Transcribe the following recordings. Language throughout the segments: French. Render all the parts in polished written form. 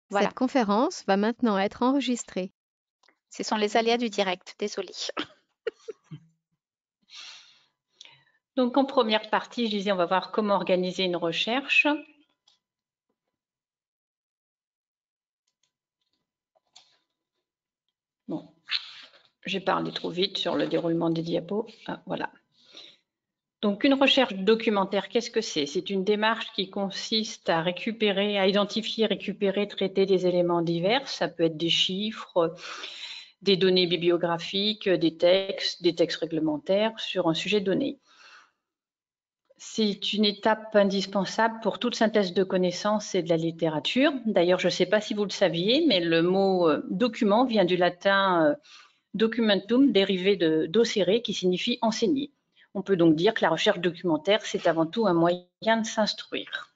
Voilà, Cette conférence va maintenant être enregistrée. ce sont les aléas du direct, désolée. Donc en première partie, je disais, on va voir comment organiser une recherche. Bon, j'ai parlé trop vite sur le déroulement des diapos. Ah, voilà. Donc une recherche documentaire, qu'est-ce que c'est? C'est une démarche qui consiste à récupérer, à identifier, récupérer, traiter des éléments divers. Ça peut être des chiffres, des données bibliographiques, des textes réglementaires sur un sujet donné. C'est une étape indispensable pour toute synthèse de connaissances et de la littérature. D'ailleurs, je ne sais pas si vous le saviez, mais le mot document vient du latin documentum, dérivé de docere, qui signifie enseigner. On peut donc dire que la recherche documentaire, c'est avant tout un moyen de s'instruire.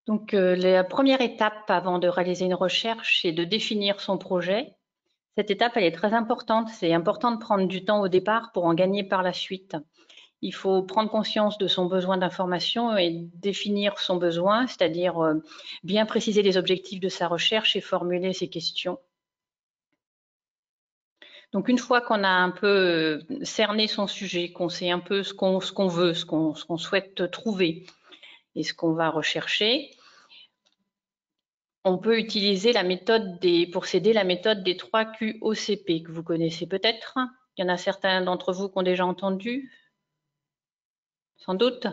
Donc, la première étape avant de réaliser une recherche, c'est de définir son projet. Cette étape, elle est très importante. C'est important de prendre du temps au départ pour en gagner par la suite. Il faut prendre conscience de son besoin d'information et définir son besoin, c'est-à-dire bien préciser les objectifs de sa recherche et formuler ses questions. Donc une fois qu'on a un peu cerné son sujet, qu'on sait un peu ce qu'on veut, ce qu'on souhaite trouver et ce qu'on va rechercher, on peut utiliser la méthode pour s'aider la méthode des 3 QOCP que vous connaissez peut-être. Il y en a certains d'entre vous qui ont déjà entendu, sans doute.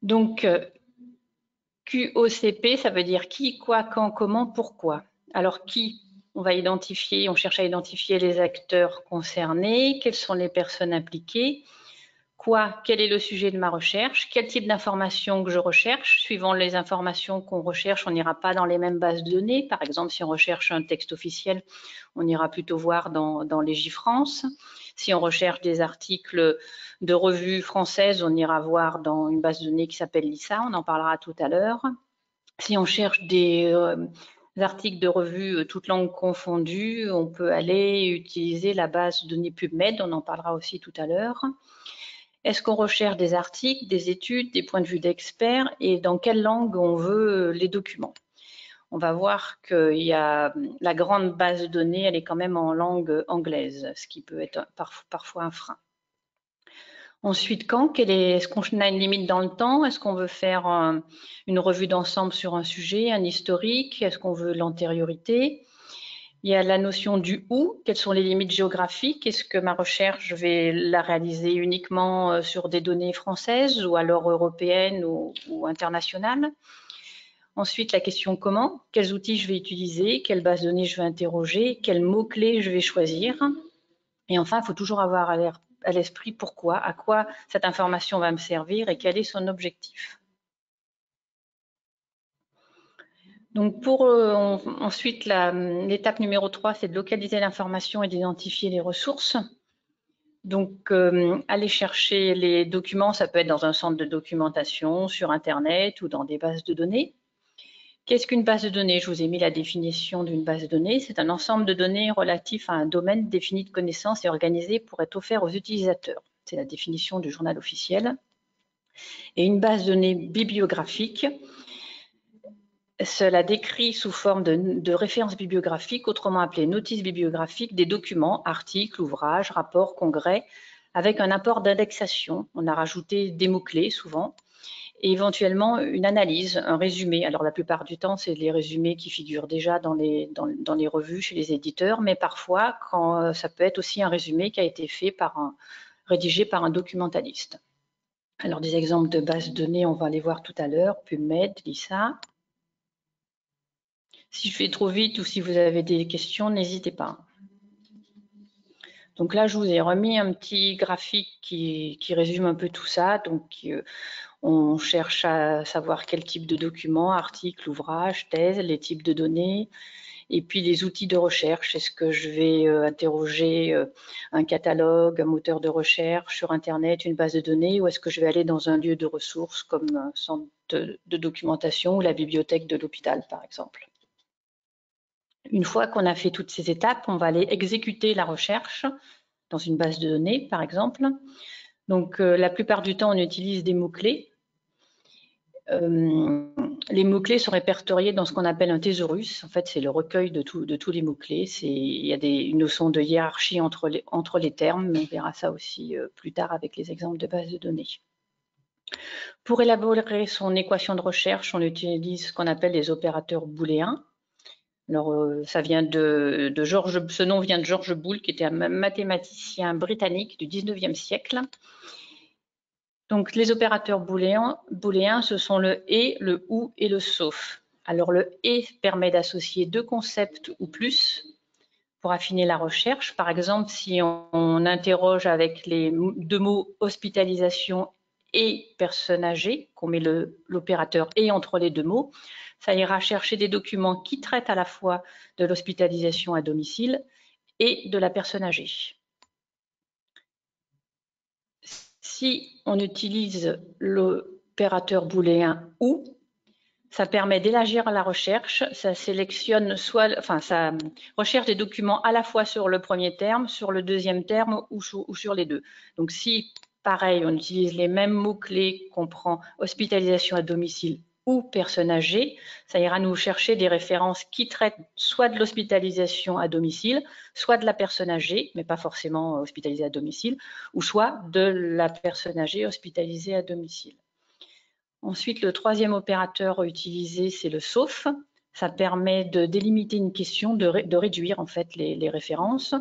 Donc QOCP, ça veut dire qui, quoi, quand, comment, pourquoi. Alors qui, on cherche à identifier les acteurs concernés, quelles sont les personnes impliquées. Quoi, quel est le sujet de ma recherche? Quel type d'informations que je recherche? Suivant les informations qu'on recherche, on n'ira pas dans les mêmes bases de données. Par exemple, si on recherche un texte officiel, on ira plutôt voir dans Légifrance. Si on recherche des articles de revues françaises, on ira voir dans une base de données qui s'appelle LISA, on en parlera tout à l'heure. Si on cherche des articles de revues toutes langues confondues, on peut aller utiliser la base de données PubMed, on en parlera aussi tout à l'heure. Est-ce qu'on recherche des articles, des études, des points de vue d'experts et dans quelle langue on veut les documents? On va voir qu'il y a la grande base de données, elle est quand même en langue anglaise, ce qui peut être parfois un frein. Ensuite, quand? Est-ce qu'on a une limite dans le temps? Est-ce qu'on veut faire une revue d'ensemble sur un sujet, un historique? Est-ce qu'on veut l'antériorité? Il y a la notion du où, quelles sont les limites géographiques? Est-ce que ma recherche, je vais la réaliser uniquement sur des données françaises ou alors européennes ou internationales? Ensuite, la question comment, quels outils je vais utiliser, quelle base de données je vais interroger, quels mots-clés je vais choisir. Et enfin, il faut toujours avoir à l'esprit pourquoi, à quoi cette information va me servir et quel est son objectif. Donc ensuite, l'étape numéro 3, c'est de localiser l'information et d'identifier les ressources. Donc, aller chercher les documents, ça peut être dans un centre de documentation, sur Internet ou dans des bases de données. Qu'est-ce qu'une base de données? Je vous ai mis la définition d'une base de données. C'est un ensemble de données relatif à un domaine défini de connaissances et organisé pour être offert aux utilisateurs. C'est la définition du journal officiel. Et une base de données bibliographique, cela décrit sous forme de références bibliographiques, autrement appelées notices bibliographiques, des documents, articles, ouvrages, rapports, congrès, avec un apport d'indexation. On a rajouté des mots-clés souvent, et éventuellement une analyse, un résumé. Alors la plupart du temps, c'est les résumés qui figurent déjà dans les revues chez les éditeurs, mais parfois, ça peut être aussi un résumé qui a été rédigé par un documentaliste. Alors des exemples de bases de données, on va les voir tout à l'heure, PubMed, LISA. Si je fais trop vite ou si vous avez des questions, n'hésitez pas. Donc là, je vous ai remis un petit graphique qui résume un peu tout ça. Donc, on cherche à savoir quel type de document, article, ouvrage, thèse, les types de données, et puis les outils de recherche. Est-ce que je vais interroger un catalogue, un moteur de recherche sur Internet, une base de données, ou est-ce que je vais aller dans un lieu de ressources comme un centre de documentation ou la bibliothèque de l'hôpital, par exemple? Une fois qu'on a fait toutes ces étapes, on va aller exécuter la recherche dans une base de données, par exemple. Donc, la plupart du temps, on utilise des mots-clés. les mots-clés sont répertoriés dans ce qu'on appelle un thésaurus. En fait, c'est le recueil de tous les mots-clés. Il y a une notion de hiérarchie entre les termes, mais on verra ça aussi plus tard avec les exemples de base de données. Pour élaborer son équation de recherche, on utilise ce qu'on appelle les opérateurs booléens. Alors, ce nom vient de George Boole, qui était un mathématicien britannique du 19e siècle. Donc, les opérateurs booléens, ce sont le et, le ou et le sauf. Alors, le et permet d'associer deux concepts ou plus pour affiner la recherche. Par exemple, si on interroge avec les deux mots hospitalisation et personne âgée, qu'on met l'opérateur et entre les deux mots, ça ira chercher des documents qui traitent à la fois de l'hospitalisation à domicile et de la personne âgée. Si on utilise l'opérateur booléen ou, ça permet d'élargir la recherche, ça sélectionne ça recherche des documents à la fois sur le premier terme, sur le deuxième terme ou sur les deux. Donc si, pareil, on utilise les mêmes mots-clés qu'on prend hospitalisation à domicile ou personne âgée, ça ira nous chercher des références qui traitent soit de l'hospitalisation à domicile, soit de la personne âgée, mais pas forcément hospitalisée à domicile, ou soit de la personne âgée hospitalisée à domicile. Ensuite, le troisième opérateur utilisé, c'est le sauf. Ça permet de délimiter une question, de réduire en fait les références.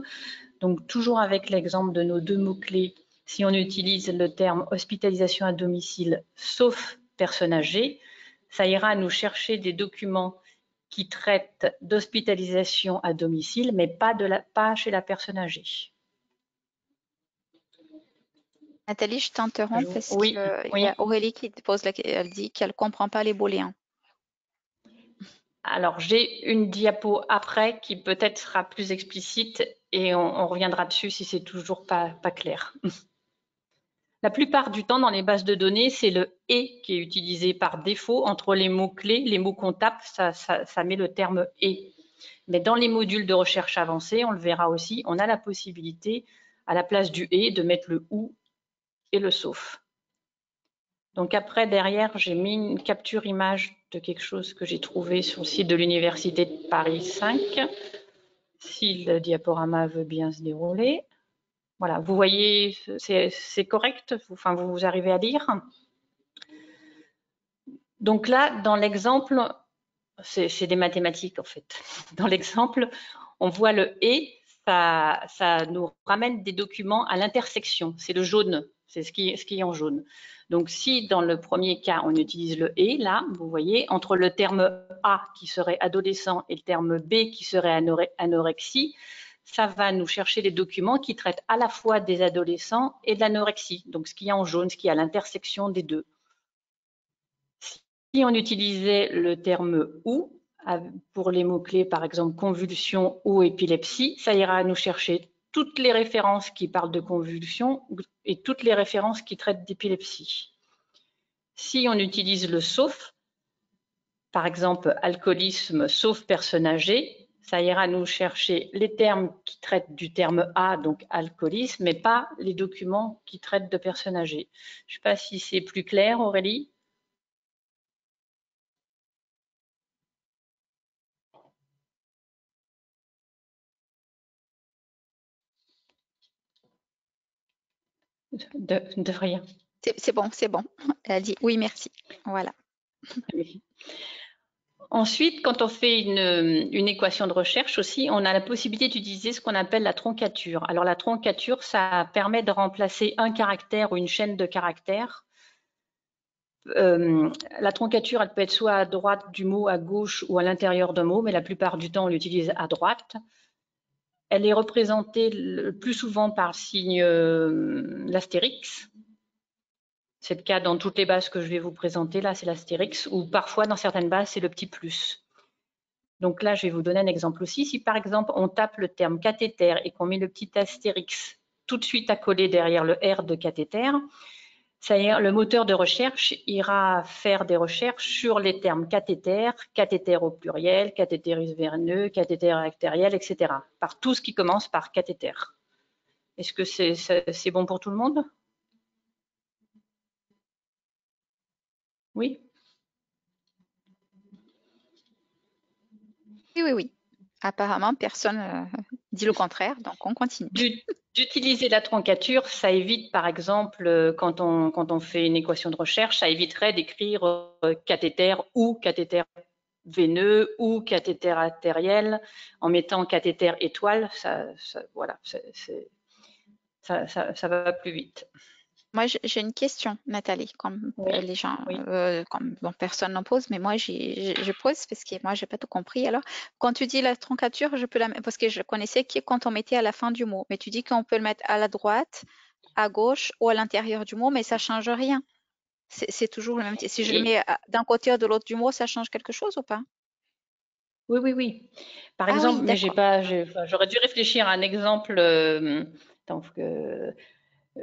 Donc, toujours avec l'exemple de nos deux mots-clés, si on utilise le terme hospitalisation à domicile sauf personne âgée, ça ira nous chercher des documents qui traitent d'hospitalisation à domicile, mais pas chez la personne âgée. Nathalie, je t'interromps parce Oui, qu'il y a Aurélie qui te pose elle dit qu'elle ne comprend pas les booléens. Alors, j'ai une diapo après qui peut-être sera plus explicite et on reviendra dessus si c'est toujours pas clair. La plupart du temps, dans les bases de données, c'est le « et » qui est utilisé par défaut. Entre les mots-clés, les mots qu'on tape, ça met le terme « et ». Mais dans les modules de recherche avancée, on le verra aussi, on a la possibilité, à la place du « et », de mettre le « ou » et le « sauf ». Donc après, derrière, j'ai mis une capture image de quelque chose que j'ai trouvé sur le site de l'Université de Paris 5, si le diaporama veut bien se dérouler. Voilà, vous voyez, c'est correct, vous arrivez à lire. Donc là, dans l'exemple, c'est des mathématiques en fait. Dans l'exemple, on voit le « et », ça nous ramène des documents à l'intersection, c'est le jaune, c'est ce qui est en jaune. Donc si dans le premier cas, on utilise le « et », là, vous voyez, entre le terme A qui serait adolescent et le terme B qui serait anorexie, ça va nous chercher des documents qui traitent à la fois des adolescents et de l'anorexie, donc ce qui est en jaune, ce qui est à l'intersection des deux. Si on utilisait le terme « ou », pour les mots-clés, par exemple, convulsion ou épilepsie, ça ira nous chercher toutes les références qui parlent de convulsion et toutes les références qui traitent d'épilepsie. Si on utilise le sauf, par exemple, alcoolisme sauf personne âgée, ça ira nous chercher les termes qui traitent du terme A, donc alcoolisme, mais pas les documents qui traitent de personnes âgées. Je ne sais pas si c'est plus clair, Aurélie. De rien. C'est bon, c'est bon. Elle dit oui, merci. Voilà. Ensuite, quand on fait une équation de recherche aussi, on a la possibilité d'utiliser ce qu'on appelle la troncature. Alors la troncature, ça permet de remplacer un caractère ou une chaîne de caractères. La troncature, elle peut être soit à droite du mot, à gauche ou à l'intérieur d'un mot, mais la plupart du temps, on l'utilise à droite. Elle est représentée le plus souvent par le signe l'astérix. C'est le cas dans toutes les bases que je vais vous présenter. Là, c'est l'astérix, ou parfois, dans certaines bases, c'est le petit plus. Donc là, je vais vous donner un exemple aussi. Si par exemple, on tape le terme cathéter et qu'on met le petit astérix tout de suite accolé derrière le R de cathéter, ça y est, le moteur de recherche ira faire des recherches sur les termes cathéter, cathéter au pluriel, cathétéris veineux, cathéter artériel, etc. Par tout ce qui commence par cathéter. Est-ce que c'est bon pour tout le monde? Oui. Oui, oui, oui. Apparemment, personne dit le contraire, donc on continue. D'utiliser la troncature, ça évite, par exemple, quand on fait une équation de recherche, ça éviterait d'écrire cathéter ou cathéter veineux ou cathéter artériel en mettant cathéter étoile. Voilà, ça va plus vite. Moi, j'ai une question, Nathalie, comme Oui, les gens, oui. comme bon, personne n'en pose, mais moi, je pose parce que moi, j'ai pas tout compris. Alors, quand tu dis la troncature, je peux parce que je connaissais que quand on mettait à la fin du mot, mais tu dis qu'on peut le mettre à la droite, à gauche ou à l'intérieur du mot, mais ça change rien. C'est toujours le même. Si je le mets d'un côté ou de l'autre du mot, ça change quelque chose ou pas? Oui, oui, oui. Par Ah oui, exemple, mais d'accord. j'aurais dû réfléchir à un exemple.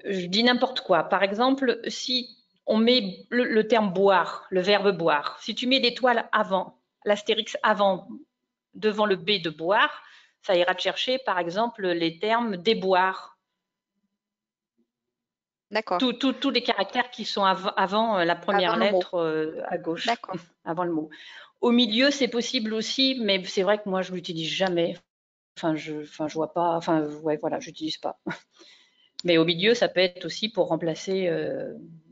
Je dis n'importe quoi. Par exemple, si on met le terme boire, le verbe boire, si tu mets l'étoile avant, l'astérix avant, devant le B de boire, ça ira te chercher, par exemple, les termes déboire. D'accord. Tous les caractères qui sont avant la Avant première le mot. lettre à gauche, D'accord. avant le mot. Au milieu, c'est possible aussi, mais c'est vrai que moi, je l'utilise jamais. Enfin, je vois pas. Enfin, ouais, voilà, j'utilise pas. Mais au milieu, ça peut être aussi pour remplacer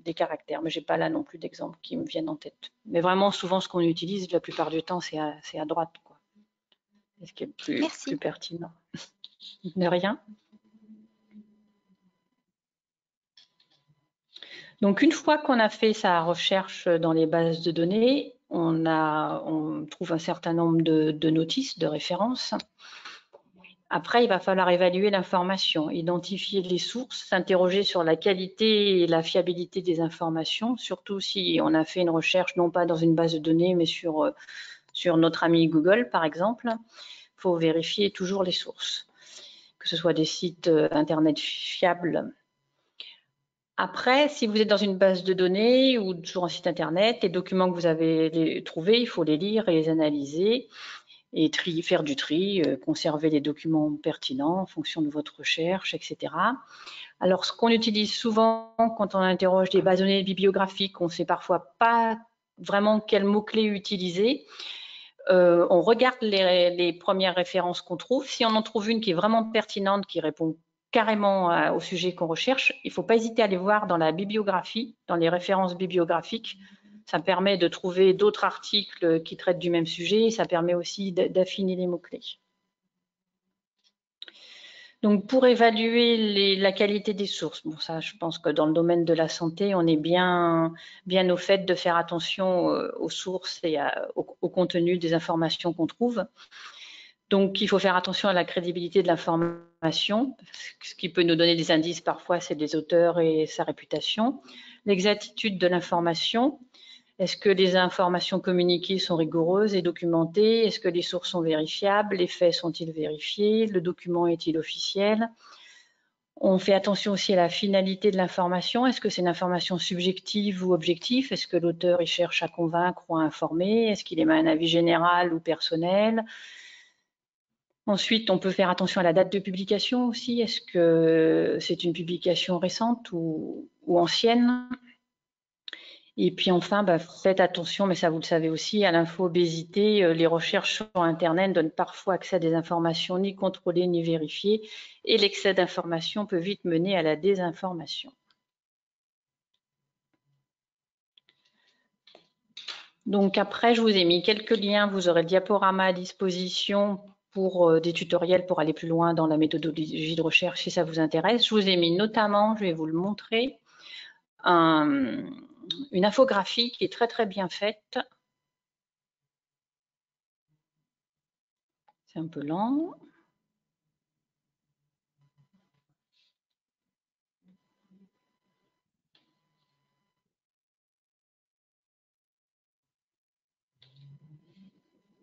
des caractères. Mais j'ai pas là non plus d'exemples qui me viennent en tête. Mais vraiment, souvent, ce qu'on utilise la plupart du temps, c'est à droite, quoi. C'est ce qui est le plus Merci. pertinent. De rien. Donc, une fois qu'on a fait sa recherche dans les bases de données, on trouve un certain nombre de notices, de références. Après, il va falloir évaluer l'information, identifier les sources, s'interroger sur la qualité et la fiabilité des informations, surtout si on a fait une recherche non pas dans une base de données, mais sur notre ami Google, par exemple. Il faut vérifier toujours les sources, que ce soit des sites Internet fiables. Après, si vous êtes dans une base de données ou sur un site Internet, les documents que vous avez trouvés, il faut les lire et les analyser et faire du tri, conserver les documents pertinents en fonction de votre recherche, etc. Alors, ce qu'on utilise souvent quand on interroge des bases de données bibliographiques, on ne sait parfois pas vraiment quels mots-clés utiliser. On regarde les premières références qu'on trouve. Si on en trouve une qui est vraiment pertinente, qui répond carrément au sujet qu'on recherche, il ne faut pas hésiter à aller voir dans la bibliographie, dans les références bibliographiques. Ça permet de trouver d'autres articles qui traitent du même sujet. Ça permet aussi d'affiner les mots-clés. Donc, pour évaluer la qualité des sources, bon, ça, je pense que dans le domaine de la santé, on est bien au fait de faire attention aux sources et au contenu des informations qu'on trouve. Donc, il faut faire attention à la crédibilité de l'information. Ce qui peut nous donner des indices parfois, c'est des auteurs et sa réputation. L'exactitude de l'information. Est-ce que les informations communiquées sont rigoureuses et documentées? Est-ce que les sources sont vérifiables? Les faits sont-ils vérifiés? Le document est-il officiel? On fait attention aussi à la finalité de l'information. Est-ce que c'est une information subjective ou objective? Est-ce que l'auteur il cherche à convaincre ou à informer? Est-ce qu'il émet un avis général ou personnel? Ensuite, on peut faire attention à la date de publication aussi. Est-ce que c'est une publication récente ou ancienne? Et puis enfin, faites attention, mais ça vous le savez aussi, à l'infobésité. Les recherches sur Internet donnent parfois accès à des informations ni contrôlées ni vérifiées, et l'excès d'informations peut vite mener à la désinformation. Donc après, je vous ai mis quelques liens, vous aurez le diaporama à disposition pour des tutoriels pour aller plus loin dans la méthodologie de recherche si ça vous intéresse. Je vous ai mis notamment, je vais vous le montrer, une infographie qui est très très bien faite. C'est un peu lent.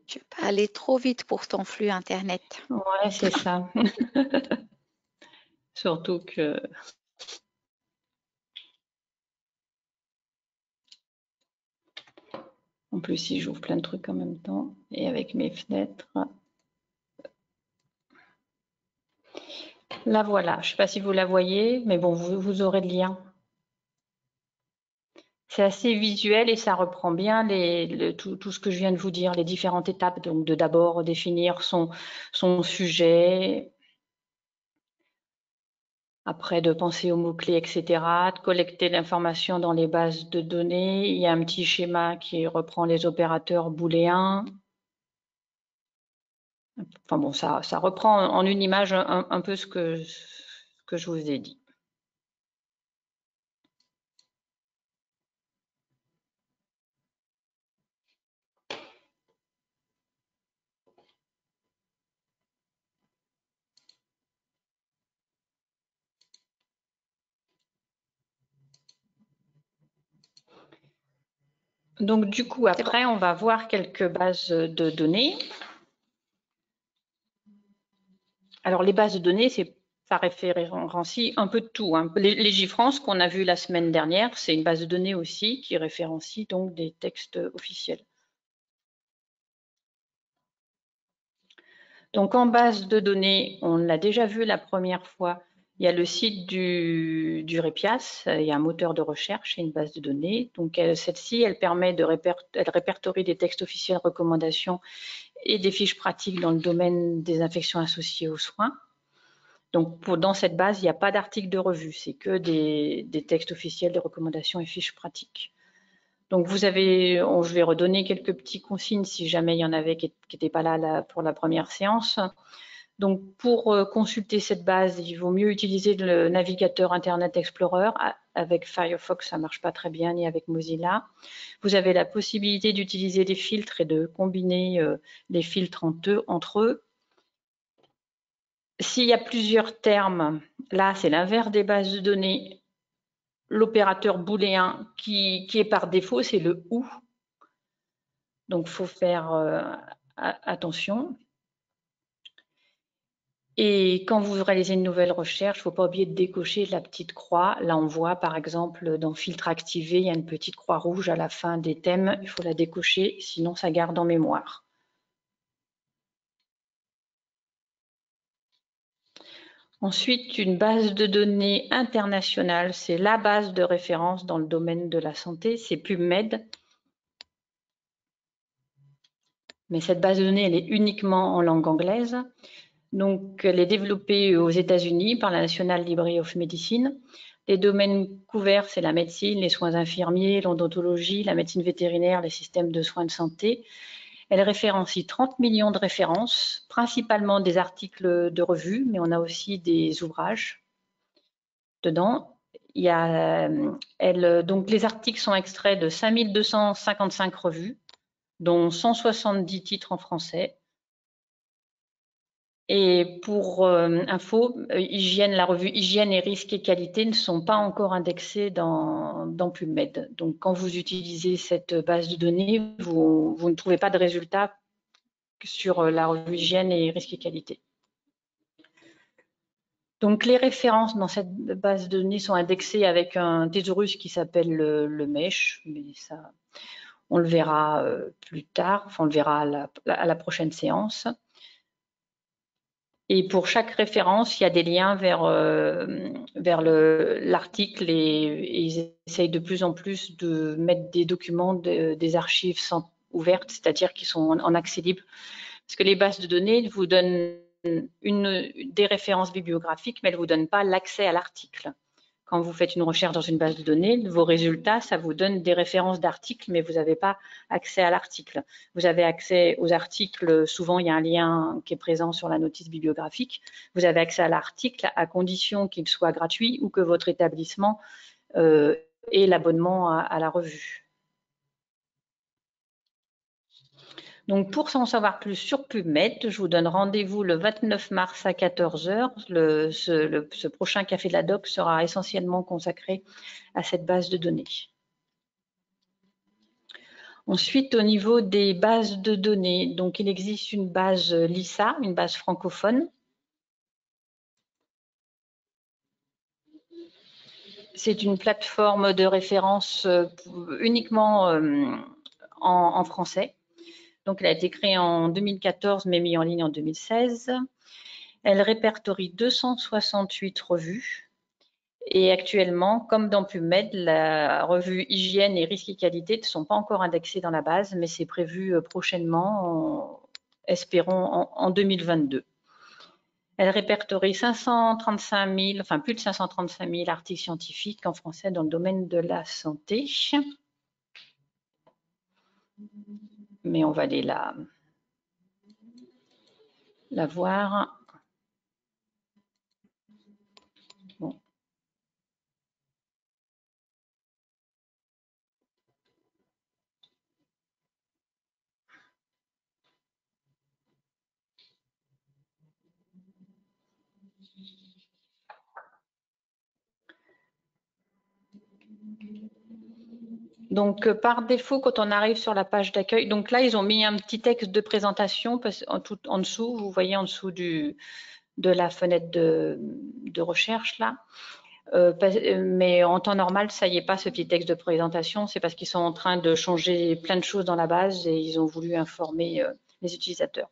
Tu peux pas aller trop vite pour ton flux Internet. Ouais, c'est ça. Surtout que... En plus, si j'ouvre plein de trucs en même temps et avec mes fenêtres. La voilà. Je ne sais pas si vous la voyez, mais bon, vous aurez le lien. C'est assez visuel et ça reprend bien tout ce que je viens de vous dire, les différentes étapes. Donc, de d'abord définir son sujet, après de penser aux mots-clés, etc., de collecter l'information dans les bases de données. Il y a un petit schéma qui reprend les opérateurs booléens. Enfin bon, ça reprend en une image un peu ce que je vous ai dit. Donc du coup, après, on va voir quelques bases de données. Alors les bases de données, ça référencie un peu de tout. Hein. Légifrance qu'on a vu la semaine dernière, c'est une base de données aussi qui référencie donc des textes officiels. Donc en base de données, on l'a déjà vu la première fois, il y a le site du REPIAS, il y a un moteur de recherche et une base de données. Donc celle-ci, elle permet elle répertorie des textes officiels, recommandations et des fiches pratiques dans le domaine des infections associées aux soins. Donc dans cette base, il n'y a pas d'article de revue, c'est que des textes officiels, des recommandations et fiches pratiques. Donc je vais redonner quelques petits consignes si jamais il y en avait qui n'étaient pas là pour la première séance. Donc pour consulter cette base, il vaut mieux utiliser le navigateur Internet Explorer. Avec Firefox, ça ne marche pas très bien, ni avec Mozilla. Vous avez la possibilité d'utiliser des filtres et de combiner les filtres entre eux. S'il y a plusieurs termes, là c'est l'inverse des bases de données. L'opérateur booléen qui est par défaut, c'est le OU. Donc il faut faire attention. Et quand vous réalisez une nouvelle recherche, il ne faut pas oublier de décocher la petite croix. Là, on voit par exemple dans filtre activé, il y a une petite croix rouge à la fin des thèmes. Il faut la décocher, sinon ça garde en mémoire. Ensuite, une base de données internationale, c'est la base de référence dans le domaine de la santé, c'est PubMed. Mais cette base de données, elle est uniquement en langue anglaise. Donc, elle est développée aux États-Unis par la National Library of Medicine. Les domaines couverts, c'est la médecine, les soins infirmiers, l'odontologie, la médecine vétérinaire, les systèmes de soins de santé. Elle référencie 30 millions de références, principalement des articles de revue, mais on a aussi des ouvrages dedans. Donc les articles sont extraits de 5255 revues, dont 170 titres en français. Et pour info, la revue Hygiène et risques et qualité ne sont pas encore indexés dans PubMed. Donc, quand vous utilisez cette base de données, vous ne trouvez pas de résultats sur la revue Hygiène et risques et qualité. Donc, les références dans cette base de données sont indexées avec un thésaurus qui s'appelle le MESH, mais ça, on le verra plus tard, enfin, on le verra à la prochaine séance. Et pour chaque référence, il y a des liens vers l'article et ils essayent de plus en plus de mettre des documents des archives ouvertes, c'est-à-dire qui sont en accès libre. Parce que les bases de données vous donnent des références bibliographiques, mais elles ne vous donnent pas l'accès à l'article. Quand vous faites une recherche dans une base de données, vos résultats, ça vous donne des références d'articles, mais vous n'avez pas accès à l'article. Vous avez accès aux articles, souvent il y a un lien qui est présent sur la notice bibliographique. Vous avez accès à l'article à condition qu'il soit gratuit ou que votre établissement ait l'abonnement à la revue. Donc, pour s'en savoir plus sur PubMed, je vous donne rendez-vous le 29 mars à 14 h. Ce prochain Café de la Doc sera essentiellement consacré à cette base de données. Ensuite, au niveau des bases de données, donc il existe une base LISA, une base francophone. C'est une plateforme de référence uniquement en français. Donc, elle a été créée en 2014, mais mise en ligne en 2016. Elle répertorie 268 revues Et actuellement, comme dans PubMed, la revue Hygiène et risques et qualité ne sont pas encore indexées dans la base, mais c'est prévu prochainement, espérons en 2022. Elle répertorie 535 000, enfin plus de 535 000 articles scientifiques en français dans le domaine de la santé. Mais on va aller la voir. Bon. Donc, par défaut, quand on arrive sur la page d'accueil, donc là, ils ont mis un petit texte de présentation en dessous, vous voyez en dessous de la fenêtre de recherche là. Mais en temps normal, ça y est pas ce petit texte de présentation, c'est parce qu'ils sont en train de changer plein de choses dans la base et ils ont voulu informer les utilisateurs.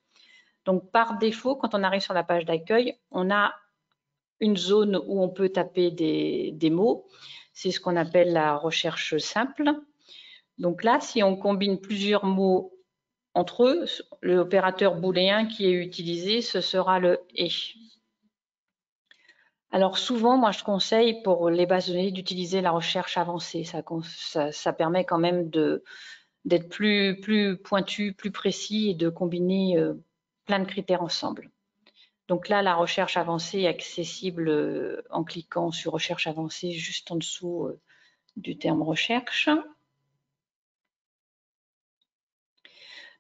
Donc, par défaut, quand on arrive sur la page d'accueil, on a une zone où on peut taper des mots. C'est ce qu'on appelle la recherche simple. Donc là, si on combine plusieurs mots entre eux, l'opérateur booléen qui est utilisé, ce sera le « et ». Alors souvent, moi, je conseille pour les bases de données d'utiliser la recherche avancée. Ça permet quand même d'être plus pointu, plus précis et de combiner plein de critères ensemble. Donc là, la recherche avancée est accessible en cliquant sur recherche avancée juste en dessous du terme recherche.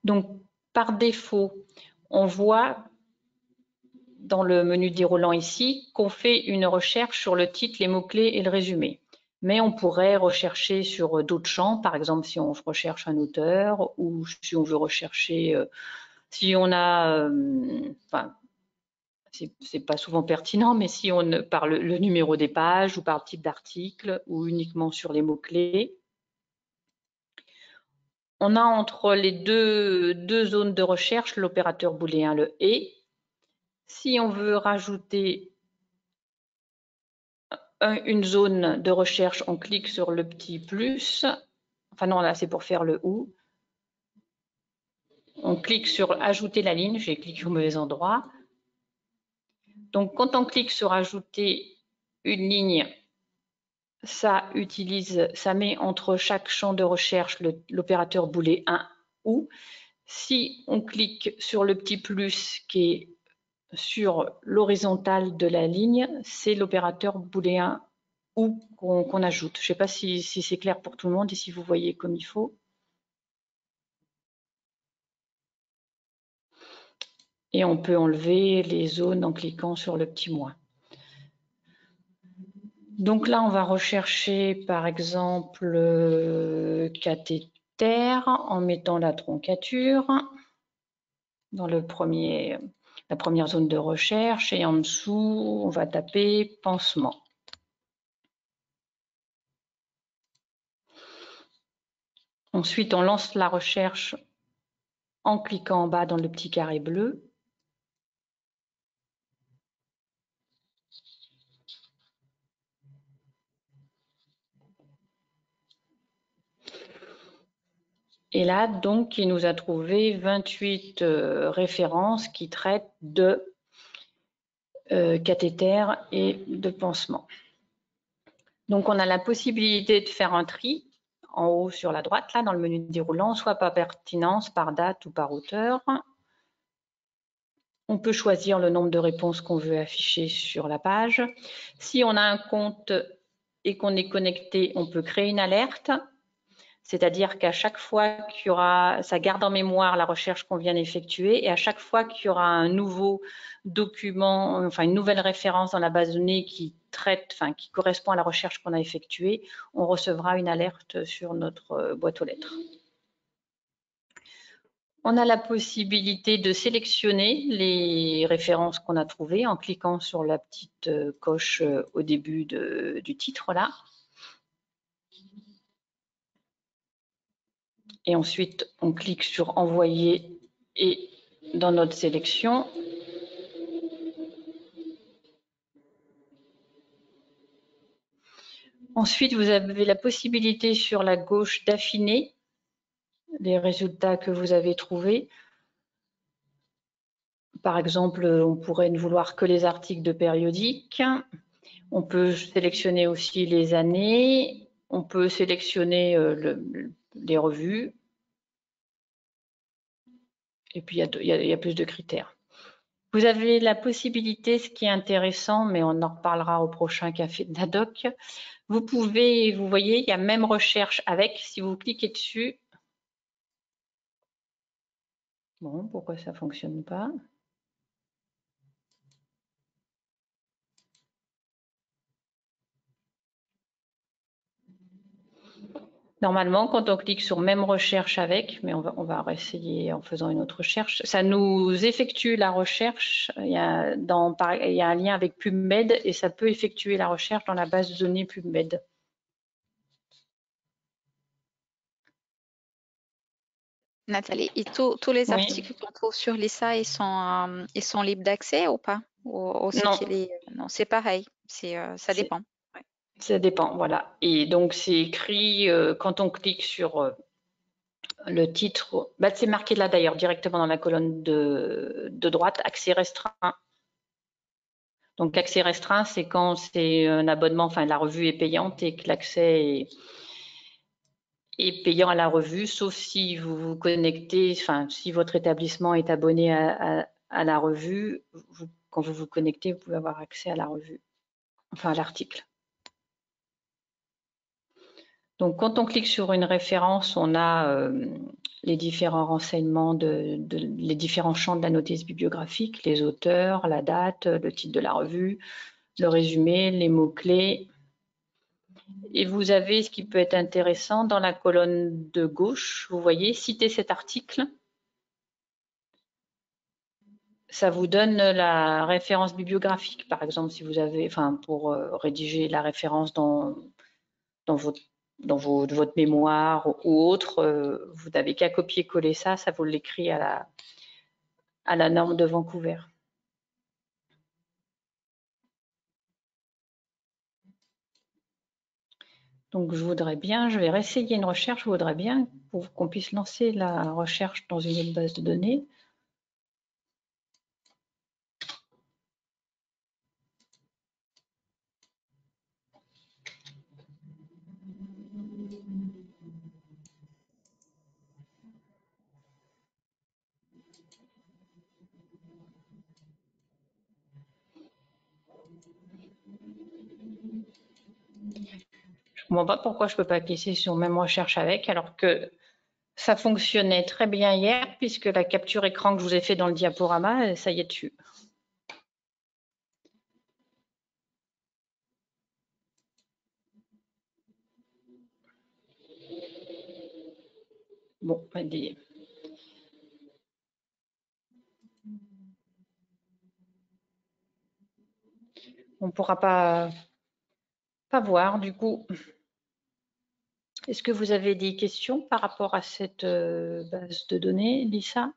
Donc, par défaut, on voit dans le menu déroulant ici qu'on fait une recherche sur le titre, les mots-clés et le résumé. Mais on pourrait rechercher sur d'autres champs, par exemple si on recherche un auteur ou si on veut rechercher, si on a, enfin, c'est pas souvent pertinent, mais si on parle le numéro des pages ou par type d'article ou uniquement sur les mots-clés. On a entre les deux zones de recherche l'opérateur booléen, le « et ». Si on veut rajouter une zone de recherche, on clique sur le petit plus. Enfin non, là c'est pour faire le « ou ». On clique sur « Ajouter la ligne », j'ai cliqué au mauvais endroit. Donc quand on clique sur « Ajouter une ligne », ça met entre chaque champ de recherche l'opérateur booléen « ou ». Si on clique sur le petit plus qui est sur l'horizontale de la ligne, c'est l'opérateur booléen « ou » qu'on ajoute. Je ne sais pas si c'est clair pour tout le monde et si vous voyez comme il faut. Et on peut enlever les zones en cliquant sur le petit moins. Donc là, on va rechercher par exemple cathéter en mettant la troncature dans la première zone de recherche et en dessous, on va taper pansement. Ensuite, on lance la recherche en cliquant en bas dans le petit carré bleu. Et là, donc, il nous a trouvé 28 références qui traitent de cathéter et de pansement. Donc, on a la possibilité de faire un tri en haut sur la droite, là, dans le menu déroulant, soit par pertinence, par date ou par auteur. On peut choisir le nombre de réponses qu'on veut afficher sur la page. Si on a un compte et qu'on est connecté, on peut créer une alerte. C'est-à-dire qu'à chaque fois qu'il y aura, ça garde en mémoire la recherche qu'on vient d'effectuer et à chaque fois qu'il y aura un nouveau document, enfin une nouvelle référence dans la base de données qui correspond à la recherche qu'on a effectuée, on recevra une alerte sur notre boîte aux lettres. On a la possibilité de sélectionner les références qu'on a trouvées en cliquant sur la petite coche au début du titre là. Et ensuite, on clique sur « Envoyer » et dans notre sélection, Ensuite, vous avez la possibilité sur la gauche d'affiner les résultats que vous avez trouvés. Par exemple, on pourrait ne vouloir que les articles de périodique. On peut sélectionner aussi les années. On peut sélectionner les revues. Et puis, il y a plus de critères. Vous avez la possibilité, ce qui est intéressant, mais on en reparlera au prochain café de Nadoc. Vous pouvez, vous voyez, il y a même recherche avec. Si vous cliquez dessus. Bon, pourquoi ça ne fonctionne pas? Normalement, quand on clique sur même recherche avec, mais on va réessayer en faisant une autre recherche, ça nous effectue la recherche. Il y a un lien avec PubMed et ça peut effectuer la recherche dans la base de données PubMed. Nathalie, et tous les Oui. articles qu'on trouve sur Lisa, ils sont libres d'accès ou pas? Non. Non, c'est pareil. Ça dépend. Ouais. Ça dépend, voilà. Et donc, c'est écrit, quand on clique sur le titre, c'est marqué là d'ailleurs, directement dans la colonne de droite, accès restreint. Donc, accès restreint, c'est quand c'est un abonnement, enfin, la revue est payante et que l'accès est payant à la revue, sauf si vous vous connectez, enfin, si votre établissement est abonné à la revue, quand vous vous connectez, vous pouvez avoir accès à la revue, enfin, à l'article. Donc, quand on clique sur une référence, on a les différents renseignements, les différents champs de la notice bibliographique, les auteurs, la date, le titre de la revue, le résumé, les mots-clés. Et vous avez ce qui peut être intéressant dans la colonne de gauche, vous voyez, citer cet article. Ça vous donne la référence bibliographique, par exemple, si vous avez, enfin, pour rédiger la référence dans votre mémoire ou autre, vous n'avez qu'à copier-coller ça vous l'écrit à la norme de Vancouver. Donc, je vais réessayer une recherche, je voudrais bien pour qu'on puisse lancer la recherche dans une autre base de données. Je ne comprends pas pourquoi je ne peux pas cliquer sur même recherche avec, alors que ça fonctionnait très bien hier, puisque la capture écran que je vous ai fait dans le diaporama, ça y est dessus. Bon, on ne pourra pas voir du coup. Est-ce que vous avez des questions par rapport à cette base de données, Lisa?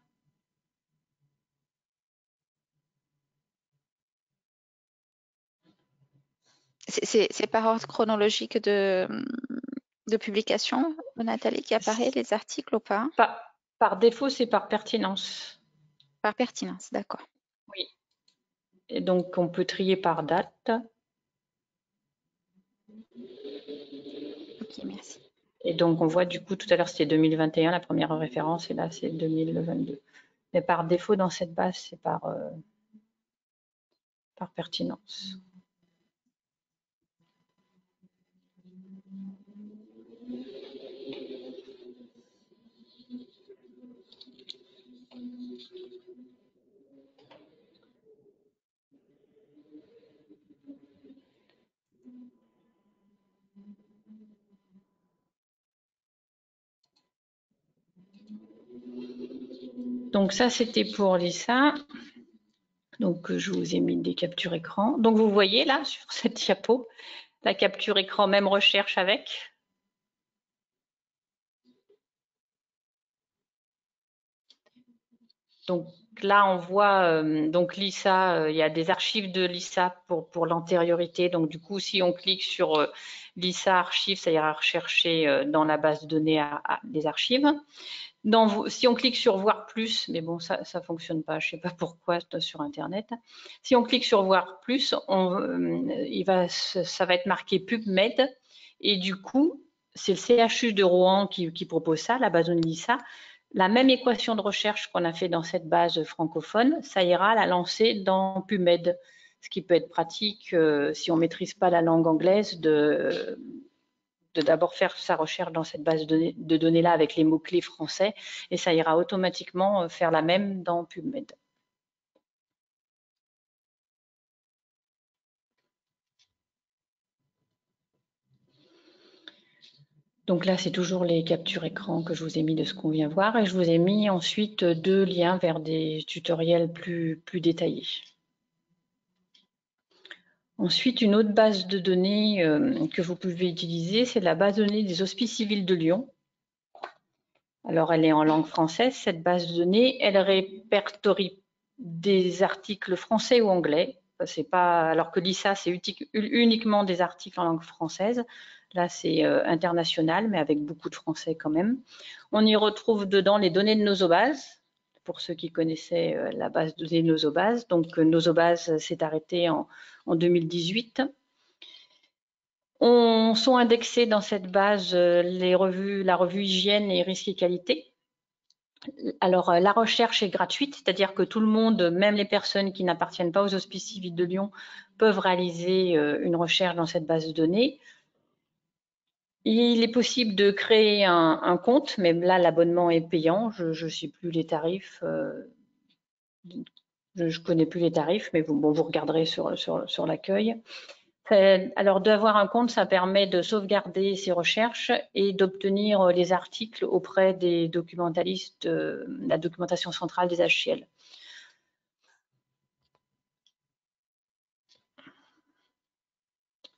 C'est par ordre chronologique de publication, Nathalie, qui apparaît les articles ou pas? Par défaut, c'est par pertinence. Par pertinence, d'accord. Oui. Et donc, on peut trier par date. Ok, merci. Et donc, on voit du coup, tout à l'heure, c'était 2021, la première référence, et là, c'est 2022. Mais par défaut, dans cette base, c'est par pertinence. Donc ça, c'était pour Lisa. Donc je vous ai mis des captures écran. Donc vous voyez là, sur cette diapo, la capture écran, même recherche avec. Donc là, on voit donc l'ISA, il y a des archives de l'ISA pour l'antériorité. Donc du coup, si on clique sur l'ISA archive, ça ira rechercher dans la base de données des archives. Si on clique sur voir plus, mais bon, ça ne fonctionne pas, je ne sais pas pourquoi sur Internet. Si on clique sur voir plus, ça va être marqué PubMed. Et du coup, c'est le CHU de Rouen qui propose ça, la base de données l'ISA. La même équation de recherche qu'on a fait dans cette base francophone, ça ira la lancer dans PubMed, ce qui peut être pratique si on ne maîtrise pas la langue anglaise de d'abord faire sa recherche dans cette base de données-là avec les mots-clés français et ça ira automatiquement faire la même dans PubMed. Donc là, c'est toujours les captures écran que je vous ai mis de ce qu'on vient voir et je vous ai mis ensuite 2 liens vers des tutoriels plus détaillés. Ensuite, une autre base de données que vous pouvez utiliser, c'est la base de données des Hospices civils de Lyon. Alors, elle est en langue française, cette base de données. Elle répertorie des articles français ou anglais. C'est pas, alors que l'ISA, c'est uniquement des articles en langue française. Là, c'est international, mais avec beaucoup de français quand même. On y retrouve dedans les données de Nosobase, pour ceux qui connaissaient la base de données Nosobase. Donc, Nosobase s'est arrêté en 2018. Sont indexés dans cette base la revue Hygiène et Risques et Qualité. Alors, la recherche est gratuite, c'est-à-dire que tout le monde, même les personnes qui n'appartiennent pas aux Hospices civils de Lyon, peuvent réaliser une recherche dans cette base de données. Il est possible de créer un compte, mais là, l'abonnement est payant. Je ne sais plus les tarifs. Je ne connais plus les tarifs, mais vous regarderez sur l'accueil. Alors, d'avoir un compte, ça permet de sauvegarder ses recherches et d'obtenir les articles auprès des documentalistes, la documentation centrale des HCL.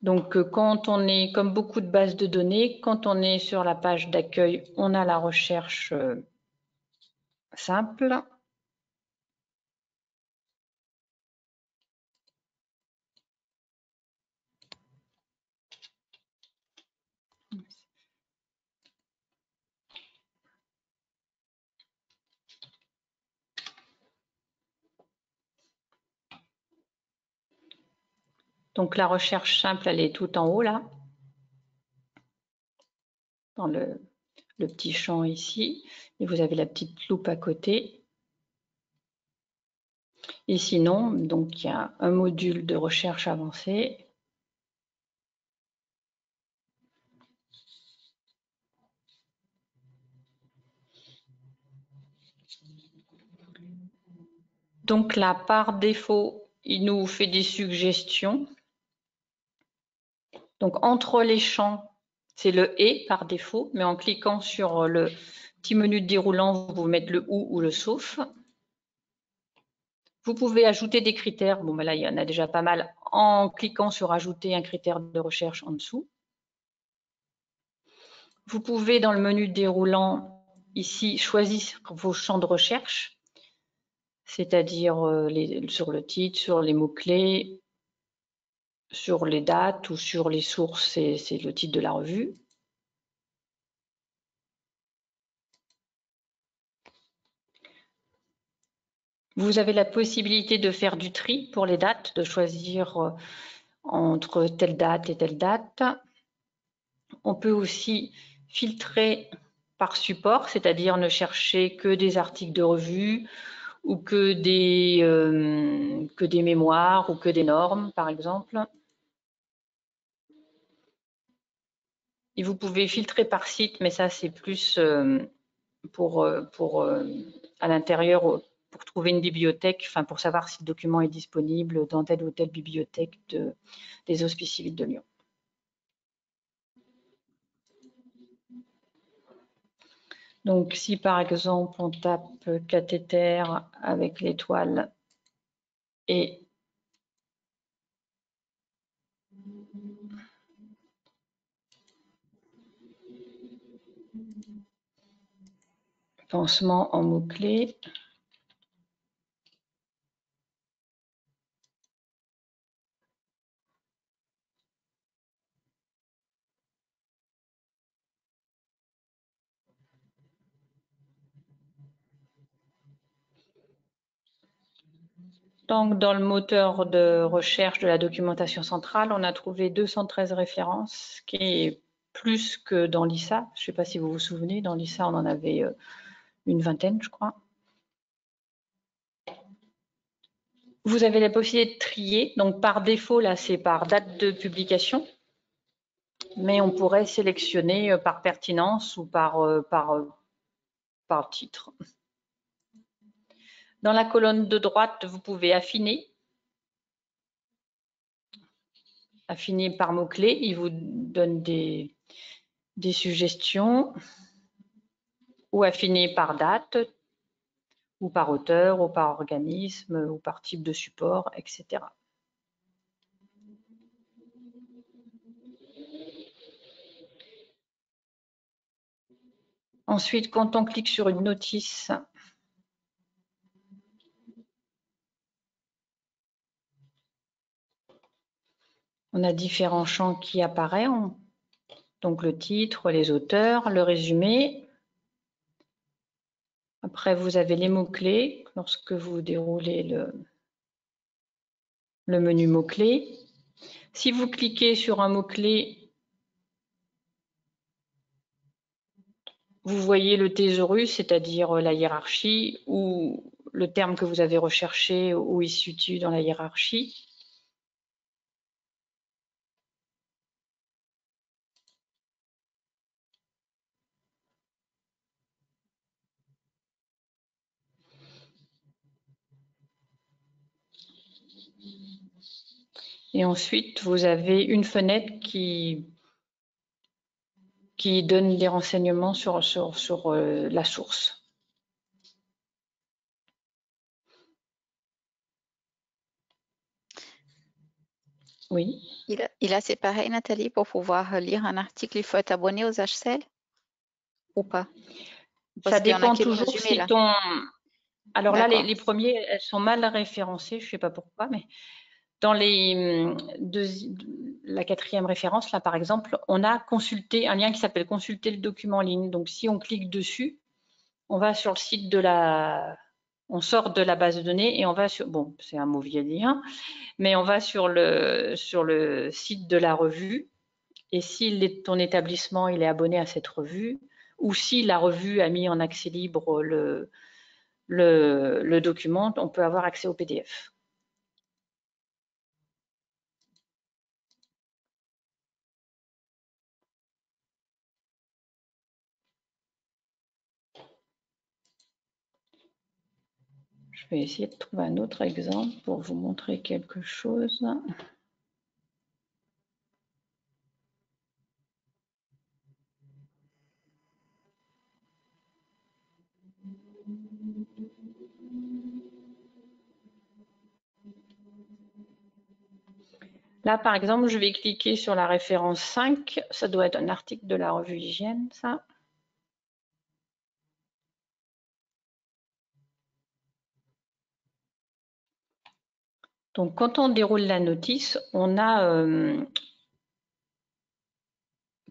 Donc, quand on est, comme beaucoup de bases de données, quand on est sur la page d'accueil, on a la recherche simple. Donc, la recherche simple, elle est tout en haut, là, dans le petit champ ici. Et vous avez la petite loupe à côté. Et sinon, donc, il y a un module de recherche avancée. Donc là, par défaut, il nous fait des suggestions. Donc, entre les champs, c'est le « et » par défaut, mais en cliquant sur le petit menu déroulant, vous mettez le « ou » le « sauf ». Vous pouvez ajouter des critères. Bon, ben là, il y en a déjà pas mal en cliquant sur « Ajouter un critère de recherche » en dessous. Vous pouvez, dans le menu déroulant, ici, choisir vos champs de recherche, c'est-à-dire sur le titre, sur les mots-clés, sur les dates ou sur les sources, c'est le titre de la revue. Vous avez la possibilité de faire du tri pour les dates, de choisir entre telle date et telle date. On peut aussi filtrer par support, c'est-à-dire ne chercher que des articles de revue ou que des mémoires ou que des normes, par exemple. Et vous pouvez filtrer par site, mais ça, c'est plus pour à l'intérieur, pour trouver une bibliothèque, enfin pour savoir si le document est disponible dans telle ou telle bibliothèque des Hospices civils de Lyon. Donc, si par exemple on tape cathéter avec l'étoile et pansement en mots-clés, Donc, dans le moteur de recherche de la documentation centrale, on a trouvé 213 références, ce qui est plus que dans l'ISA. Je ne sais pas si vous vous souvenez, dans l'ISA, on en avait une vingtaine, je crois. Vous avez la possibilité de trier. Donc, par défaut, là, c'est par date de publication. Mais on pourrait sélectionner par pertinence ou par titre. Dans la colonne de droite, vous pouvez affiner. Affiner par mots-clés. Il vous donne des suggestions. Ou affiner par date, ou par auteur, ou par organisme, ou par type de support, etc. Ensuite, quand on clique sur une notice, on a différents champs qui apparaissent. Donc le titre, les auteurs, le résumé. Après, vous avez les mots-clés lorsque vous déroulez le menu mots-clés. Si vous cliquez sur un mot-clé, vous voyez le thésaurus, c'est-à-dire la hiérarchie, ou le terme que vous avez recherché, où il se situe dans la hiérarchie. Et ensuite, vous avez une fenêtre qui donne des renseignements sur la source. Oui. Et là, c'est pareil, Nathalie, pour pouvoir lire un article, il faut être abonné aux HCL ou pas? Ça dépend toujours résumé, si là. ton... Alors là, D'accord. les premiers, elles sont mal référencées, je ne sais pas pourquoi, mais dans la 4e référence, là par exemple, on a consulté un lien qui s'appelle consulter le document en ligne. Donc si on clique dessus, on va sur le site de on sort de la base de données et on va sur, bon, c'est un mauvais lien, mais on va sur le site de la revue. Et si ton établissement il est abonné à cette revue, ou si la revue a mis en accès libre le document, on peut avoir accès au PDF. Je vais essayer de trouver un autre exemple pour vous montrer quelque chose. Là, par exemple, je vais cliquer sur la référence 5. Ça doit être un article de la revue Hygiène, ça. Donc, quand on déroule la notice, on a,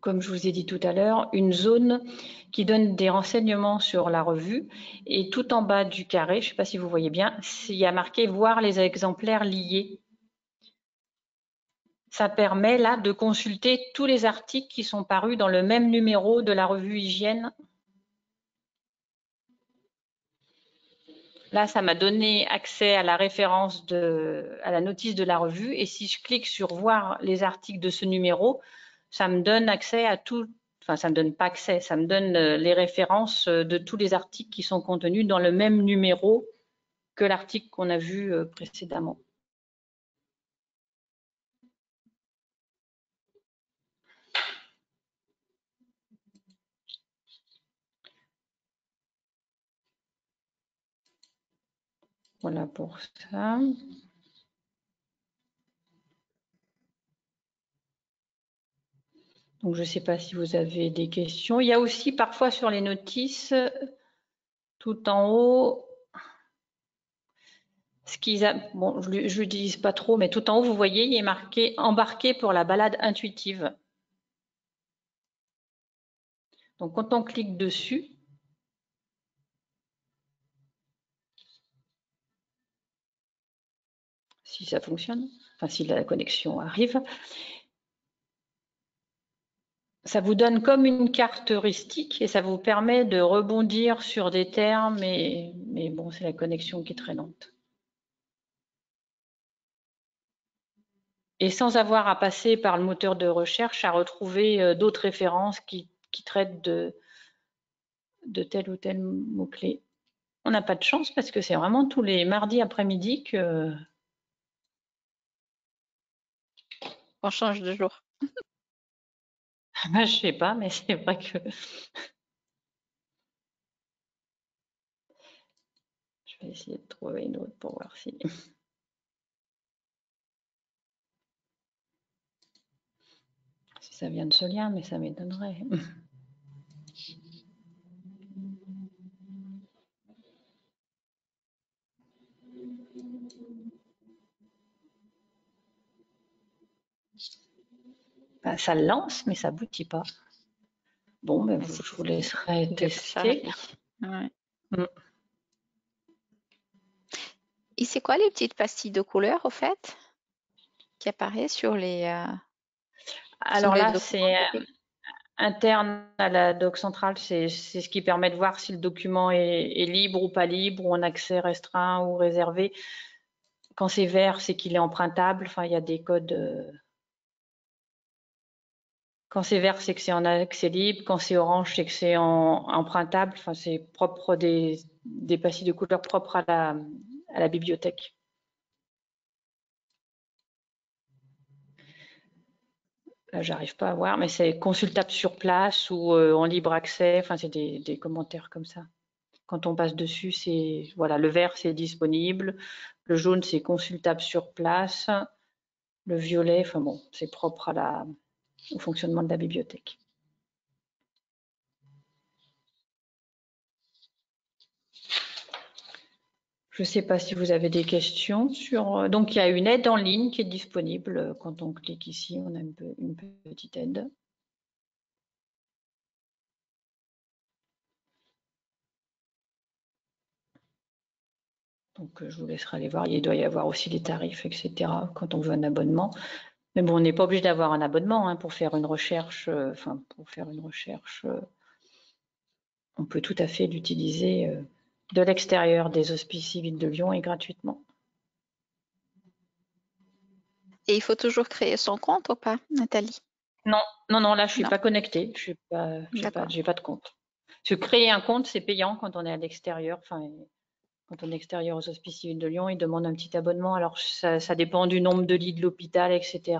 comme je vous ai dit tout à l'heure, une zone qui donne des renseignements sur la revue. Et tout en bas du carré, je ne sais pas si vous voyez bien, il y a marqué « Voir les exemplaires liés ». Ça permet là de consulter tous les articles qui sont parus dans le même numéro de la revue Hygiène. Là, ça m'a donné accès à la référence à la notice de la revue. Et si je clique sur voir les articles de ce numéro, ça me donne accès à tout. Enfin, ça me donne pas accès, ça me donne les références de tous les articles qui sont contenus dans le même numéro que l'article qu'on a vu précédemment. Voilà pour ça. Donc, je ne sais pas si vous avez des questions. Il y a aussi parfois sur les notices, tout en haut, bon, je ne l'utilise pas trop, mais tout en haut, vous voyez, il est marqué « Embarqué pour la balade intuitive ». Donc, quand on clique dessus, si ça fonctionne, enfin si la connexion arrive. Ça vous donne comme une carte heuristique et ça vous permet de rebondir sur des termes, mais bon, c'est la connexion qui est très lente. Et sans avoir à passer par le moteur de recherche, à retrouver d'autres références qui traitent de tel ou tel mot-clé. On n'a pas de chance parce que c'est vraiment tous les mardis après-midi que... On change de jour. Je sais pas, mais c'est vrai que... Je vais essayer de trouver une autre pour voir si... si ça vient de ce lien, mais ça m'étonnerait. Ben, ça le lance, mais ça aboutit pas. Bon, ben, je vous laisserai tester. Ouais. Et c'est quoi les petites pastilles de couleur, au fait, qui apparaissent sur les... Alors là, c'est interne à la doc centrale, c'est ce qui permet de voir si le document est libre ou pas libre, ou en accès restreint ou réservé. Quand c'est vert, c'est qu'il est empruntable. Enfin, il y a des codes. Quand c'est vert, c'est que c'est en accès libre. Quand c'est orange, c'est que c'est empruntable. Enfin, c'est propre des pastilles de couleur propres à la bibliothèque. Là, j'arrive pas à voir, mais c'est consultable sur place ou en libre accès. Enfin, c'est des commentaires comme ça. Quand on passe dessus, c'est voilà, le vert, c'est disponible. Le jaune, c'est consultable sur place. Le violet, enfin bon, c'est propre au fonctionnement de la bibliothèque. Je ne sais pas si vous avez des questions sur... Donc, il y a une aide en ligne qui est disponible. Quand on clique ici, on a une petite aide. Donc, je vous laisserai aller voir. Il doit y avoir aussi les tarifs, etc. quand on veut un abonnement. Mais bon, on n'est pas obligé d'avoir un abonnement pour faire une recherche. On peut tout à fait l'utiliser de l'extérieur des Hospices civils de Lyon et gratuitement. Et il faut toujours créer son compte ou pas, Nathalie? Non, là, je suis pas connectée. J'ai pas de compte. Se créer un compte, c'est payant quand on est à l'extérieur. Enfin, quand on est extérieur aux Hospices civils de Lyon, ils demandent un petit abonnement. Alors, ça dépend du nombre de lits de l'hôpital, etc.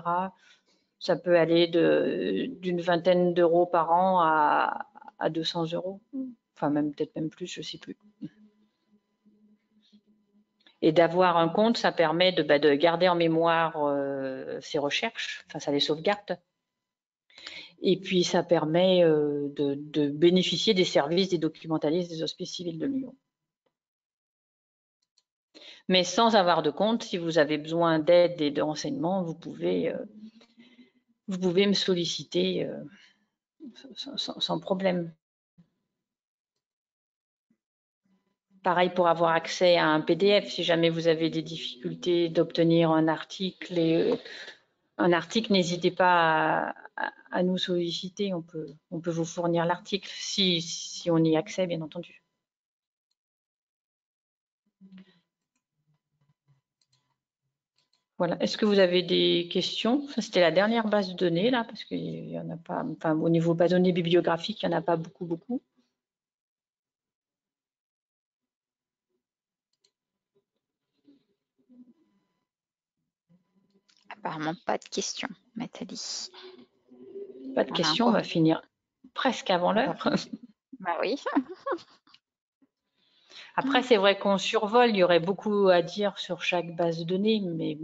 Ça peut aller d'une vingtaine d'euros par an à 200 euros. Enfin, peut-être même plus, je ne sais plus. Et d'avoir un compte, ça permet de garder en mémoire ses recherches. Enfin, ça les sauvegarde. Et puis, ça permet de bénéficier des services des documentalistes des Hospices civils de Lyon. Mais sans avoir de compte, si vous avez besoin d'aide et de renseignements, vous pouvez me solliciter sans problème. Pareil pour avoir accès à un PDF, si jamais vous avez des difficultés d'obtenir un article, n'hésitez pas à nous solliciter, on peut vous fournir l'article si on y a accès, bien entendu. Voilà. Est-ce que vous avez des questions? C'était la dernière base de données, là, parce qu'il y en a pas, enfin, au niveau base de données bibliographique, il n'y en a pas beaucoup. Apparemment, pas de questions, Nathalie. Pas de questions, on va finir presque avant l'heure. Bah oui. Après, c'est vrai qu'on survole, il y aurait beaucoup à dire sur chaque base de données, mais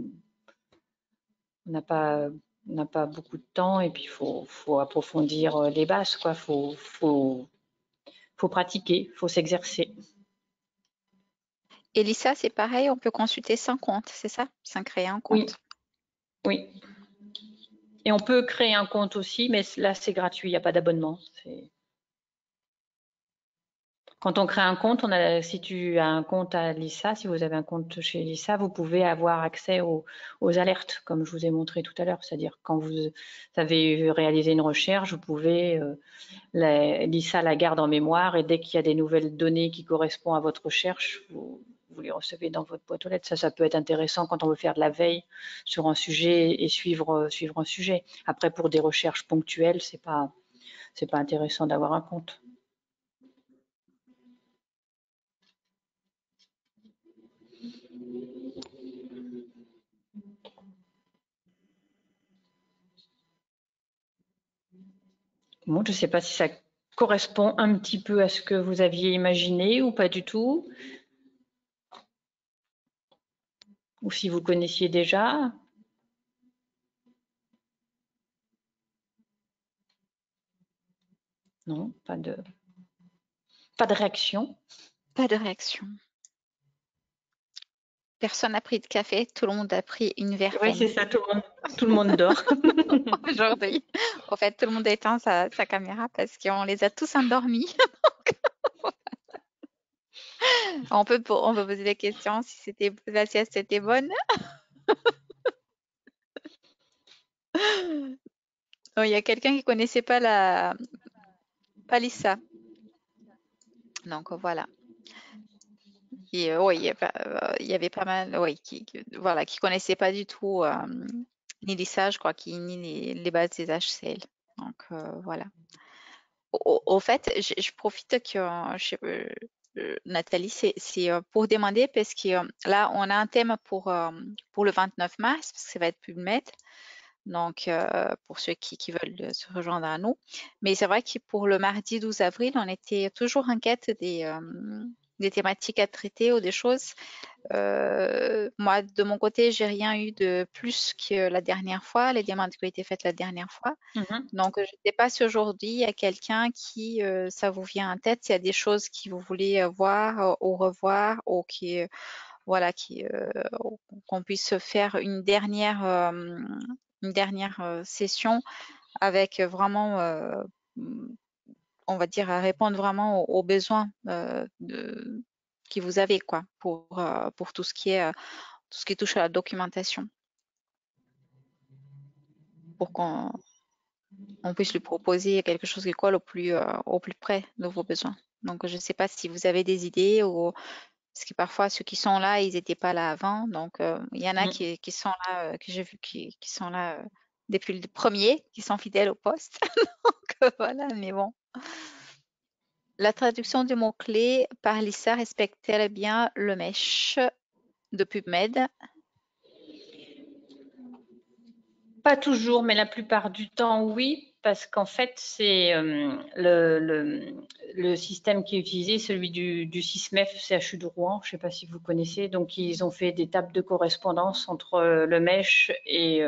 on n'a pas beaucoup de temps et puis il faut approfondir les bases, quoi. Faut pratiquer, faut s'exercer. Et Lisa, c'est pareil, on peut consulter sans compte, c'est ça? Sans créer un compte. Oui. Et on peut créer un compte aussi, mais là, c'est gratuit, il n'y a pas d'abonnement. Quand on crée un compte, si tu as un compte à Lisa, si vous avez un compte chez Lisa, vous pouvez avoir accès aux alertes, comme je vous ai montré tout à l'heure. C'est-à-dire quand vous avez réalisé une recherche, vous pouvez, Lisa la garde en mémoire et dès qu'il y a des nouvelles données qui correspondent à votre recherche, vous les recevez dans votre boîte aux lettres. Ça peut être intéressant quand on veut faire de la veille sur un sujet et suivre un sujet. Après, pour des recherches ponctuelles, c'est pas intéressant d'avoir un compte. Bon, je ne sais pas si ça correspond un petit peu à ce que vous aviez imaginé ou pas du tout. Ou si vous connaissiez déjà. Non, pas de réaction. Pas de réaction. Personne n'a pris de café, tout le monde a pris une verveine. Oui, c'est ça, tout le monde dort. Aujourd'hui. En fait, tout le monde a éteint sa caméra parce qu'on les a tous endormis. On peut poser des questions si la sieste était bonne. Oh, il y a quelqu'un qui connaissait pas Lisa. Donc voilà. Et oui, il y avait pas mal, oui, voilà, qui connaissaient pas du tout ni Lisa, je crois, ni les bases des HCL. Donc voilà. Au fait, je profite que Nathalie, c'est pour demander parce que là, on a un thème pour le 29 mars, parce que ça va être PubMed. Donc, pour ceux qui veulent se rejoindre à nous. Mais c'est vrai que pour le mardi 12 avril, on était toujours en quête des thématiques à traiter ou des choses. Moi, de mon côté, j'ai rien eu de plus que la dernière fois, les demandes qui ont été faites la dernière fois. Donc, je ne sais pas si aujourd'hui, il y a quelqu'un qui, ça vous vient en tête, s'il y a des choses que vous voulez voir ou revoir ou voilà, qu'on puisse faire une dernière session avec vraiment, on va dire, à répondre vraiment aux besoins que vous avez, quoi, pour tout ce qui touche à la documentation, pour qu'on puisse lui proposer quelque chose qui colle au plus près de vos besoins. Donc, je ne sais pas si vous avez des idées ou parce que parfois ceux qui sont là, ils n'étaient pas là avant. Donc, il y en a qui sont là, que j'ai vu qui sont là depuis le premier, qui sont fidèles au poste. Donc, voilà, mais bon. La traduction du mot-clé par Lisa respecte-t-elle bien le mesh de PubMed? Pas toujours, mais la plupart du temps, oui, parce qu'en fait, c'est le système qui est utilisé, celui du SysMef CHU de Rouen. Je ne sais pas si vous connaissez. Donc, ils ont fait des tables de correspondance entre le mesh et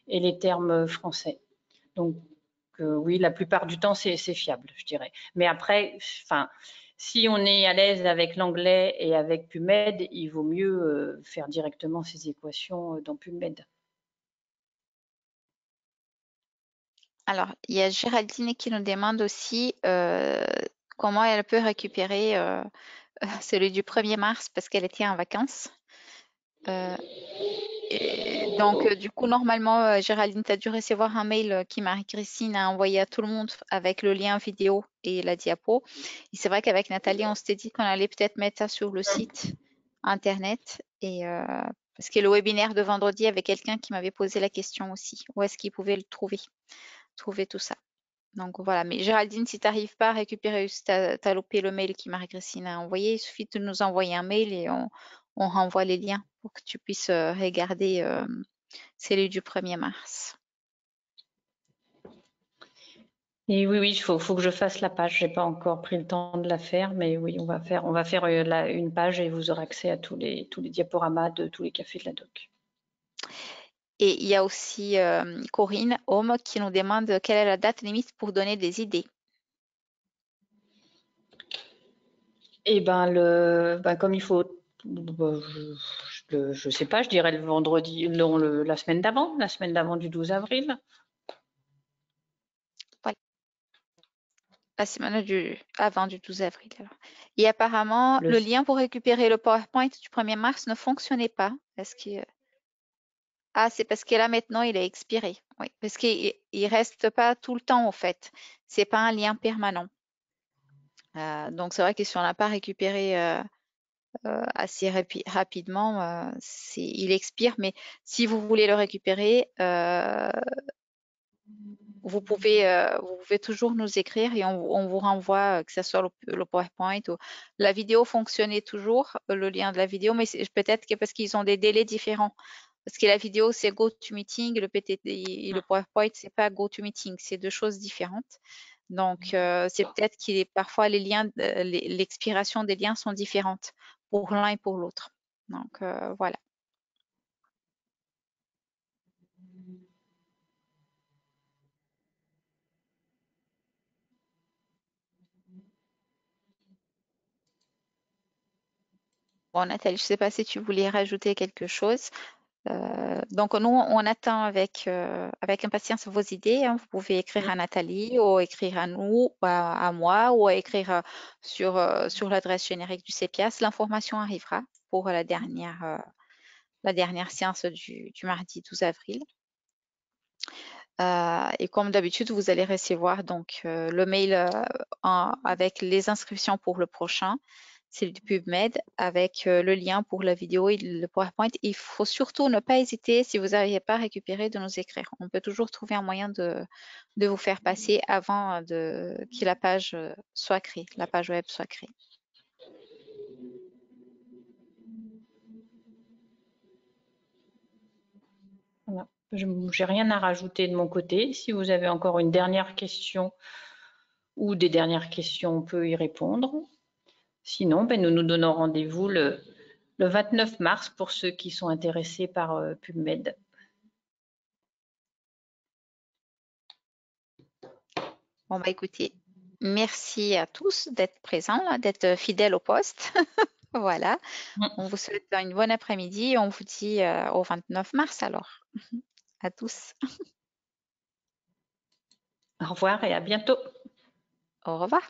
les termes français. Donc, oui, la plupart du temps, c'est fiable, je dirais. Mais après, enfin, si on est à l'aise avec l'anglais et avec PubMed, il vaut mieux faire directement ces équations dans PubMed. Alors, il y a Géraldine qui nous demande aussi comment elle peut récupérer celui du 1er mars parce qu'elle était en vacances. Donc, du coup, normalement, Géraldine, tu as dû recevoir un mail qui Marie-Christine a envoyé à tout le monde avec le lien vidéo et la diapo. Et c'est vrai qu'avec Nathalie, on s'était dit qu'on allait peut-être mettre ça sur le site internet. Et parce que le webinaire de vendredi, il y avait quelqu'un qui m'avait posé la question aussi. Où est-ce qu'il pouvait le trouver tout ça. Donc voilà, mais Géraldine, si tu n'arrives pas à récupérer, si tu as loupé le mail qui Marie-Christine a envoyé, il suffit de nous envoyer un mail et on renvoie les liens pour que tu puisses regarder celui du 1er mars. Et oui, il faut que je fasse la page. J'ai pas encore pris le temps de la faire, mais oui, on va faire une page et vous aurez accès à tous les diaporamas de tous les cafés de la doc. Et il y a aussi Corinne Homme qui nous demande quelle est la date limite pour donner des idées. Et comme il faut, je sais pas, je dirais le vendredi, la semaine d'avant du 12 avril. Voilà. La semaine avant du 12 avril. Alors. Et apparemment, Le- le lien pour récupérer le PowerPoint du 1er mars ne fonctionnait pas. Ah, c'est parce que là maintenant il est expiré. Oui, parce qu'il reste pas tout le temps en fait. C'est pas un lien permanent. Donc c'est vrai que si on n'a pas récupéré assez rapidement, il expire. Mais si vous voulez le récupérer, vous pouvez toujours nous écrire et on vous renvoie, que ce soit le PowerPoint ou la vidéo fonctionnait toujours, le lien de la vidéo, mais peut-être que parce qu'ils ont des délais différents. Parce que la vidéo, c'est GoToMeeting, le PTT et le PowerPoint, c'est pas GoToMeeting, c'est deux choses différentes. Donc, c'est peut-être qu'il est parfois les liens, l'expiration des liens sont différentes pour l'un et pour l'autre. Donc, voilà. Bon, Nathalie, je ne sais pas si tu voulais rajouter quelque chose. Donc, nous, on attend avec impatience vos idées, hein. Vous pouvez écrire à Nathalie ou écrire à nous, à moi, ou écrire sur l'adresse générique du CPIAS. L'information arrivera pour la dernière séance du mardi 12 avril. Et comme d'habitude, vous allez recevoir donc le mail avec les inscriptions pour le prochain. C'est le PubMed avec le lien pour la vidéo et le PowerPoint. Il faut surtout ne pas hésiter, si vous n'arrivez pas à récupérer, de nous écrire. On peut toujours trouver un moyen de vous faire passer avant que la page soit créée, la page web soit créée. Voilà. Je n'ai rien à rajouter de mon côté. Si vous avez encore une dernière question ou des dernières questions, on peut y répondre. Sinon, nous nous donnons rendez-vous le 29 mars pour ceux qui sont intéressés par PubMed. Bon, écoutez, merci à tous d'être présents, là, d'être fidèles au poste. Voilà. On vous souhaite une bonne après-midi et on vous dit au 29 mars alors. À tous. Au revoir et à bientôt. Au revoir.